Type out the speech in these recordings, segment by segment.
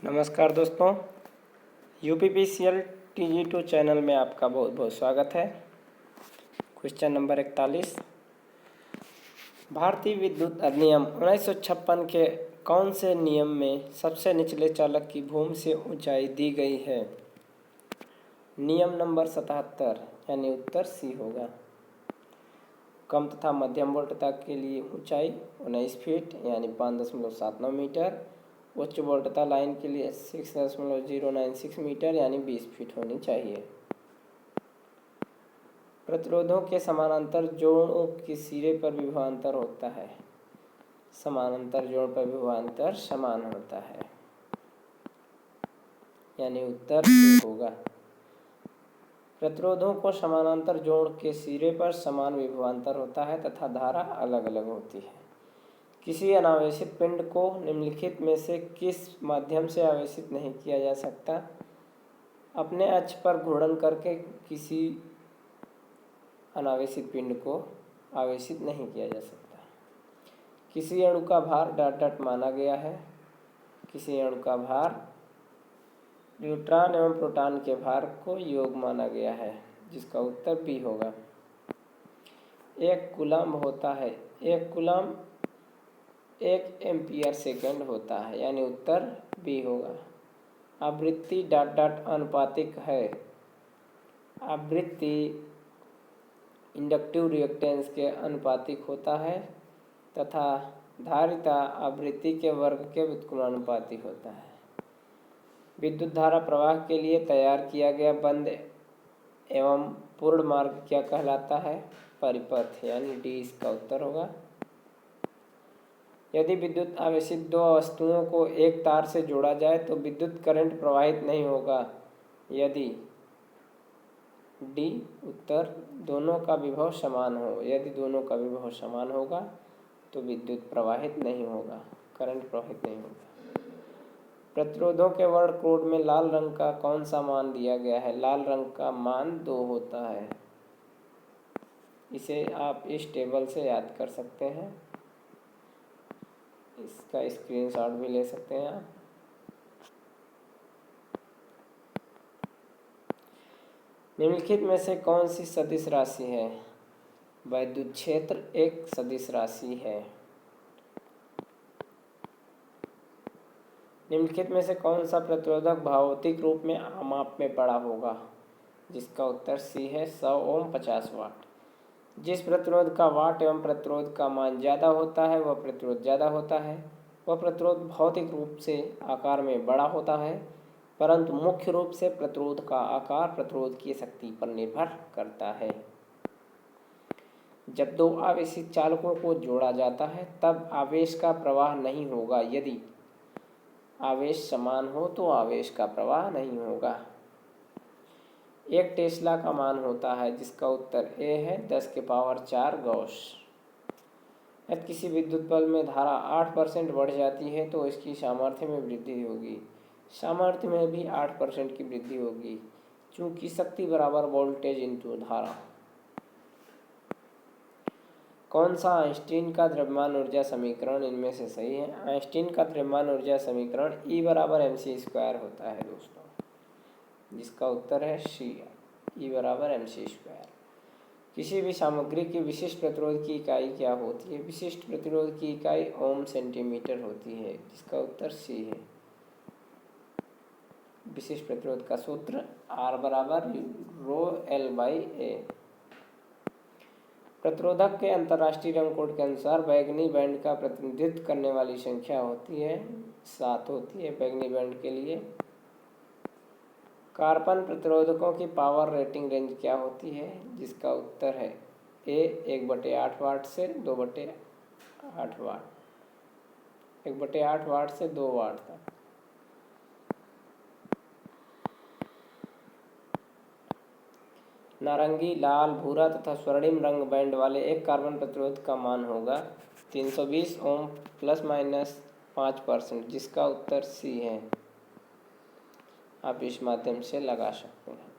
नमस्कार दोस्तों, UPPCL TG2 channel में आपका बहुत बहुत स्वागत है। क्वेश्चन नंबर 41, भारतीय विद्युत अधिनियम 1956 के कौन से नियम में सबसे निचले चालक की भूमि से ऊंचाई दी गई है? नियम नंबर 77 यानी उत्तर सी होगा। कम तथा मध्यम वोल्टता के लिए ऊंचाई 19 फीट यानी 5.79 मीटर। उच्च वोल्टता लाइन के लिए 6.096 मीटर यानी 20 फीट होनी चाहिए। प्रतिरोधों के समानांतर जोड़ों के सिरे पर विभवांतर होता है। समानांतर जोड़ पर विभवांतर समान होता है यानी उत्तर ए होगा। प्रतिरोधों को समानांतर जोड़ के सिरे पर समान विभवांतर होता है तथा धारा अलग अलग होती है। किसी अनावेशित पिंड को निम्नलिखित में से किस माध्यम से आवेशित नहीं किया जा सकता? अपने अक्ष पर घूर्णन करके किसी अनावेशित पिंड को आवेशित नहीं किया जा सकता। किसी अणु का भार डॉट माना गया है। किसी अणु का भार न्यूट्रॉन एवं प्रोटॉन के भार को योग माना गया है, जिसका उत्तर बी होगा। एक कूलम्ब होता है। एक कूलम्ब 1 एम्पीयर सेकंड होता है यानी उत्तर बी होगा। आवृत्ति डॉट अनुपातिक है। आवृत्ति इंडक्टिव रिएक्टेंस के अनुपातिक होता है तथा धारिता आवृत्ति के वर्ग के व्युत्क्रमानुपाती होता है। विद्युत धारा प्रवाह के लिए तैयार किया गया बंद एवं पूर्ण मार्ग क्या कहलाता है? परिपथ यानी डी इसका उत्तर होगा। यदि विद्युत आवेशित दो वस्तुओं को एक तार से जोड़ा जाए तो विद्युत करंट प्रवाहित नहीं होगा यदि डी उत्तर दोनों का विभव समान हो। यदि दोनों का विभव समान होगा तो विद्युत प्रवाहित नहीं होगा, करंट प्रवाहित नहीं होगा। प्रतिरोधों के वर्ण कोड में लाल रंग का कौन सा मान दिया गया है? लाल रंग का मान 2 होता है। इसे आप इस टेबल से याद कर सकते हैं। इसका स्क्रीनशॉट भी ले सकते हैं आप। निम्नलिखित में से कौन सी सदिश राशि है? वैद्युत क्षेत्र एक सदिश राशि है। निम्नलिखित में से कौन सा प्रतिरोधक भौतिक रूप में माप में बड़ा होगा? जिसका उत्तर सी है 100 ओम 50 वाट। जिस प्रतिरोध का वाट एवं प्रतिरोध का मान ज़्यादा होता है वह प्रतिरोध ज़्यादा होता है। वह प्रतिरोध भौतिक रूप से आकार में बड़ा होता है, परंतु मुख्य रूप से प्रतिरोध का आकार प्रतिरोध की शक्ति पर निर्भर करता है। जब दो आवेशित चालकों को जोड़ा जाता है तब आवेश का प्रवाह नहीं होगा। यदि आवेश समान हो तो आवेश का प्रवाह नहीं होगा। 1 टेस्ला का मान होता है, जिसका उत्तर ए है 10⁴ गॉस। यदि किसी विद्युत बल्ब में धारा 8% बढ़ जाती है तो इसकी सामर्थ्य में वृद्धि होगी। सामर्थ्य में भी 8% की वृद्धि होगी, चूंकि शक्ति बराबर वोल्टेज इंटू धारा। कौन सा आइंस्टीन का द्रव्यमान ऊर्जा समीकरण इनमें से सही है? आइंस्टीन का द्रव्यमान ऊर्जा समीकरण E = mc² होता है दोस्तों, जिसका उत्तर है सी, E = mc²। किसी भी सामग्री की विशिष्ट प्रतिरोध की इकाई क्या होती है? विशिष्ट प्रतिरोध की इकाई ओम सेंटीमीटर होती है, जिसका उत्तर सी है। विशिष्ट प्रतिरोध का सूत्र R = ρL/A। प्रतिरोधक के अंतर्राष्ट्रीय रंग कोड के अनुसार बैगनी बैंड का प्रतिनिधित्व करने वाली संख्या होती है 7 होती है बैगनी बैंड के लिए। कार्बन प्रतिरोधकों की पावर रेटिंग रेंज क्या होती है? जिसका उत्तर है ए 1/8 वाट से 2/8 वाट, 1/8 वाट से 2 वाट तक। नारंगी, लाल, भूरा तथा स्वर्णिम रंग बैंड वाले एक कार्बन प्रतिरोध का मान होगा 320 ओम ±5%, जिसका उत्तर सी है। आप इस माध्यम से लगा सकते हैं।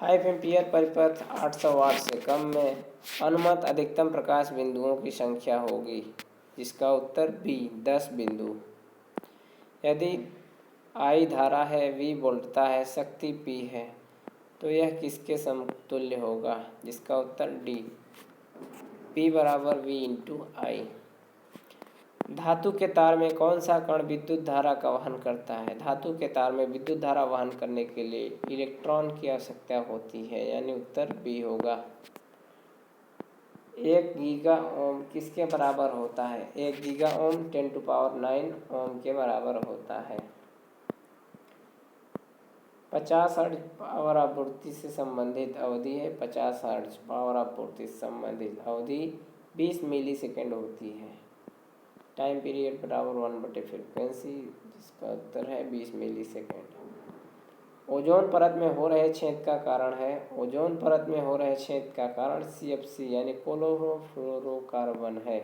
5 एम्पीयर परिपथ 800 वाट से कम में अनुमत अधिकतम प्रकाश बिंदुओं की संख्या होगी, जिसका उत्तर बी 10 बिंदु। यदि I धारा है, V वोल्टता है, शक्ति P है, तो यह किसके समतुल्य होगा? जिसका उत्तर डी, P बराबर V इंटू I। धातु के तार में कौन सा कण विद्युत धारा का वहन करता है? धातु के तार में विद्युत धारा वहन करने के लिए इलेक्ट्रॉन की आवश्यकता होती है, यानी उत्तर बी होगा। 1 गीगा ओम किसके बराबर होता है? 1 गीगा ओम 10⁹ ओम के बराबर होता है। 50 हर्ट्ज पावर आपूर्ति से संबंधित अवधि है। 50 हर्ट्ज पावर आपूर्ति से संबंधित अवधि 20 मिली सेकेंड होती है। टाइम पीरियड बराबर 1/फ्रीक्वेंसी, जिसका उत्तर है 20 मिली सेकेंड। ओजोन परत में हो रहे छेद का कारण है। ओजोन परत में हो रहे छेद का कारण CFC यानी क्लोरोफ्लोरोकार्बन है।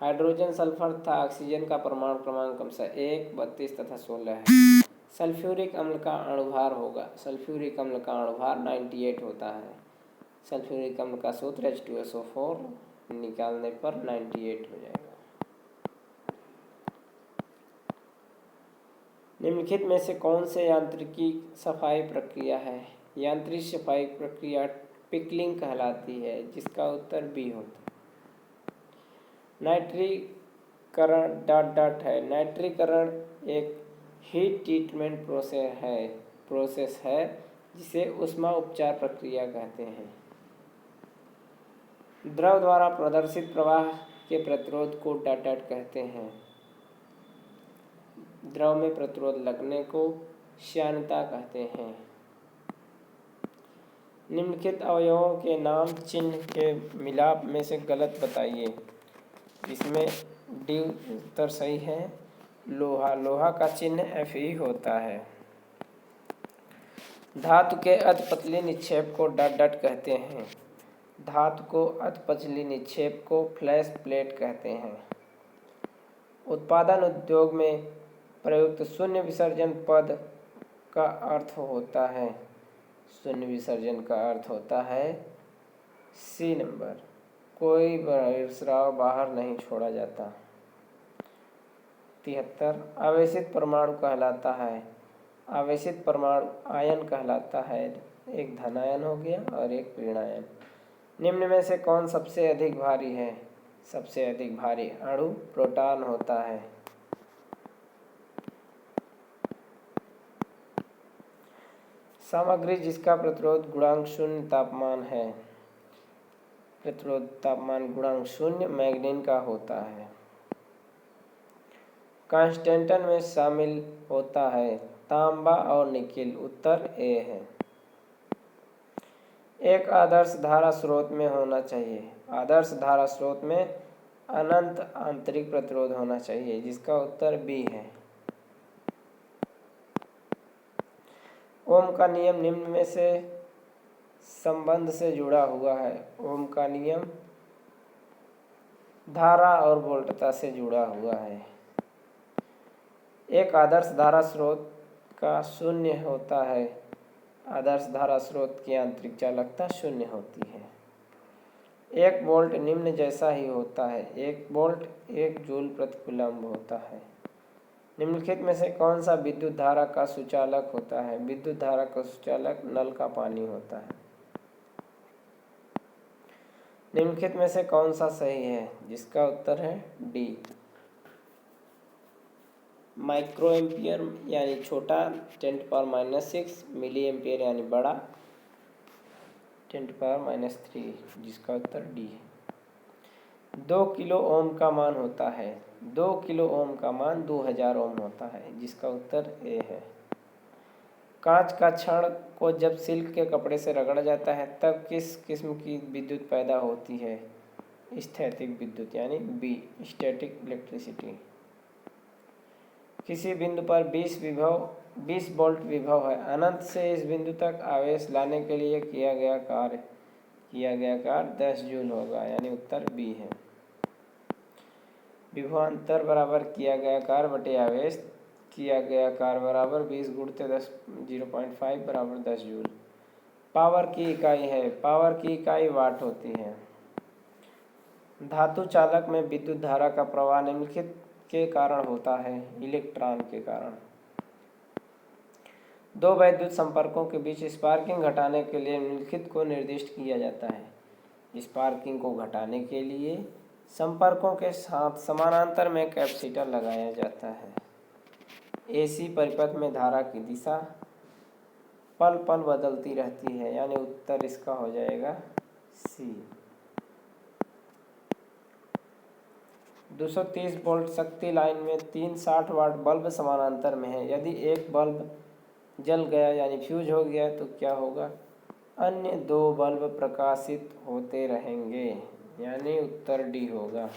हाइड्रोजन, सल्फर तथा ऑक्सीजन का परमाणु क्रमांक क्रमशः 1, 32 तथा 16 है। सल्फ्यूरिक अम्ल का अणुभार होगा। सल्फ्यूरिक अम्ल का अणुभार 98 होता है। सल्फ्यूरिक अम्ल का सूत्र H2SO4 निकालने पर 98 हो जाएगा। निम्नलिखित में से कौन से यांत्रिकी सफाई प्रक्रिया है? यांत्रिक सफाई प्रक्रिया पिकलिंग कहलाती है, जिसका उत्तर बी होता है। नाइट्रीकरण है। नाइट्रीकरण एक हीट ट्रीटमेंट प्रोसेस है जिसे ऊष्मा उपचार प्रक्रिया कहते हैं। द्रव द्वारा प्रदर्शित प्रवाह के प्रतिरोध को डाट कहते हैं। द्रव में प्रतिरोध लगने को श्यानता कहते हैं। निम्नलिखित अवयवों के नाम चिन्ह के मिलाप में से गलत बताइए। इसमें डी उत्तर सही है। लोहा का चिन्ह Fe होता है। धातु के अति पतली निक्षेप को डट कहते हैं। धातु को अति पतली निक्षेप को फ्लैश प्लेट कहते हैं। उत्पादन उद्योग में प्रयुक्त शून्य विसर्जन पद का अर्थ होता है। शून्य विसर्जन का अर्थ होता है सी नंबर, कोई बहिर्स्राव बाहर नहीं छोड़ा जाता। 73 आवेशित परमाणु कहलाता है। आवेशित परमाणु आयन कहलाता है। एक धनायन हो गया और एक ऋणायन। निम्न में से कौन सबसे अधिक भारी है? सबसे अधिक भारी अणु प्रोटॉन होता है। सामग्री जिसका प्रतिरोध गुणांक 0 तापमान है। प्रतिरोध तापमान गुणांक 0 मैग्नीन का होता है। कांस्टेंटन में शामिल होता है तांबा और निकेल। उत्तर ए है। एक आदर्श धारा स्रोत में होना चाहिए। आदर्श धारा स्रोत में अनंत आंतरिक प्रतिरोध होना चाहिए, जिसका उत्तर बी है। ओम का नियम निम्न में से संबंध से जुड़ा हुआ है। ओम का नियम धारा और वोल्टता से जुड़ा हुआ है। एक आदर्श धारा स्रोत का 0 होता है। आदर्श धारा स्रोत की आंतरिक चालकता 0 होती है। 1 वोल्ट निम्न जैसा ही होता है। 1 वोल्ट 1 जूल प्रति कूलम्ब होता है। निम्नलिखित में से कौन सा विद्युत धारा का सुचालक होता है? विद्युत धारा का सुचालक नल का पानी होता है। निम्नलिखित में से कौन सा सही है? जिसका उत्तर है डी। माइक्रो एम्पियर यानी छोटा 10⁻⁻⁶, मिली एम्पियर यानी बड़ा 10⁻⁻3, जिसका उत्तर डी है। 2 किलो ओम का मान होता है। 2 किलो ओम का मान 2000 ओम होता है, जिसका उत्तर ए है। कांच का छड़ को जब सिल्क के कपड़े से रगड़ा जाता है तब किस किस्म की विद्युत पैदा होती है? स्थैतिक विद्युत यानी बी, स्टैटिक इलेक्ट्रिसिटी। किसी बिंदु पर 20 वोल्ट विभव है। अनंत से इस बिंदु तक आवेश लाने के लिए किया गया कार्य 10 जूल होगा, यानी उत्तर बी है। विभवांतर बराबर किया गया कार्य बटे आवेश। किया गया कार्य बराबर 20 × 10⁵ बराबर 10 जूल। पावर की इकाई है। पावर की इकाई वाट होती है। धातु चालक में विद्युत धारा का प्रवाह निम्नलिखित के कारण होता है, इलेक्ट्रॉन के कारण। दो वैद्युत संपर्कों के बीच स्पार्किंग घटाने के लिए निम्नलिखित को निर्दिष्ट किया जाता है। स्पार्किंग को घटाने के लिए संपर्कों के साथ समानांतर में कैपेसिटर लगाया जाता है। एसी परिपथ में धारा की दिशा पल पल बदलती रहती है, यानी उत्तर इसका हो जाएगा सी। 230 वोल्ट शक्ति लाइन में 3 60 वाट बल्ब समानांतर में है। यदि एक बल्ब जल गया यानी फ्यूज हो गया तो क्या होगा? अन्य 2 बल्ब प्रकाशित होते रहेंगे, यानी उत्तर डी होगा।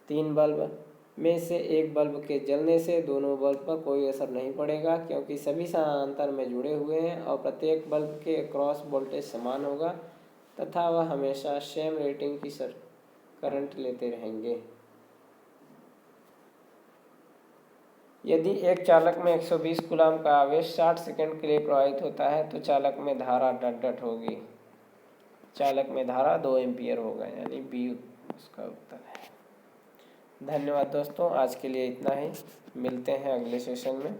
3 बल्ब में से एक बल्ब के जलने से दोनों बल्ब पर कोई असर नहीं पड़ेगा, क्योंकि सभी समानांतर में जुड़े हुए हैं और प्रत्येक बल्ब के अक्रॉस वोल्टेज समान होगा तथा वह हमेशा सेम रेटिंग की करंट लेते रहेंगे। यदि एक चालक में 120 कूलम का आवेश 60 सेकंड के लिए प्रवाहित होता है तो चालक में धारा डट होगी। चालक में धारा 2 एम्पियर होगा, यानी बी उसका उत्तर है। धन्यवाद दोस्तों, आज के लिए इतना ही। मिलते हैं अगले सेशन में।